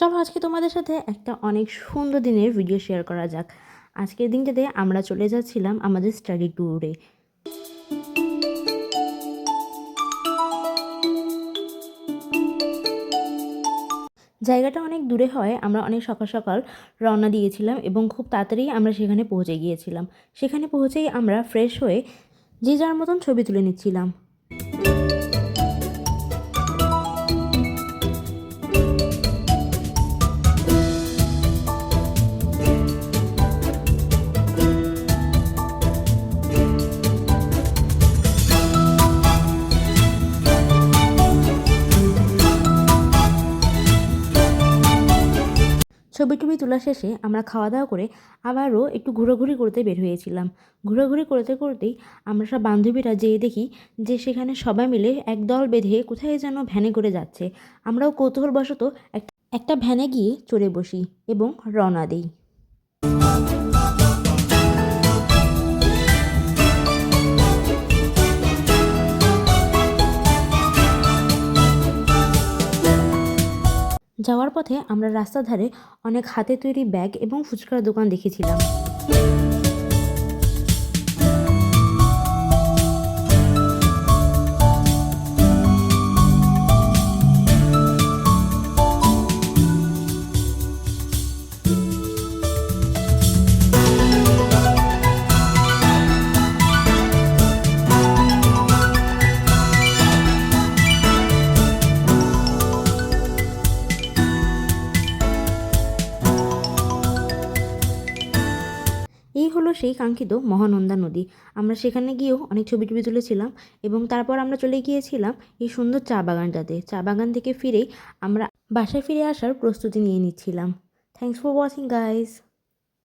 চলো আজকে তোমাদের সাথে একটা অনেক সুন্দর দিনের ভিডিও শেয়ার করা যাক। আজকের দিনটাতে আমরা চলে যাচ্ছিলাম আমাদের স্টাডি ট্যুরে। জায়গাটা অনেক দূরে হয়, আমরা অনেক সকাল সকাল রওনা দিয়েছিলাম এবং খুব তাড়াতাড়ি আমরা সেখানে পৌঁছে গিয়েছিলাম। সেখানে পৌঁছেই আমরা ফ্রেশ হয়ে যে যার মতন ছবি তুলে নিচ্ছিলাম। ছবি টবি তোলা শেষে আমরা খাওয়া দাওয়া করে আবারও একটু ঘোরাঘুরি করতে বের হয়েছিলাম। ঘোরাঘুরি করতে করতেই আমরা সব বান্ধবীরা যেয়ে দেখি যে সেখানে সবাই মিলে এক দল বেঁধে কোথায় যেন ভ্যানে করে যাচ্ছে। আমরাও কৌতূহলবশত একটা ভ্যানে গিয়ে চড়ে বসি এবং রওনা দিই। যাওয়ার পথে আমরা রাস্তার ধারে অনেক হাতে তৈরি ব্যাগ এবং ফুচকার দোকান দেখেছিলাম। এই হলো সেই কাঙ্ক্ষিত মহানন্দা নদী। আমরা সেখানে গিয়েও অনেক ছবি টবি তুলেছিলাম এবং তারপর আমরা চলে গিয়েছিলাম এই সুন্দর চা বাগানটাতে। চা বাগান থেকে ফিরেই আমরা বাসায় ফিরে আসার প্রস্তুতি নিয়ে নিচ্ছিলাম। Thanks for watching guys.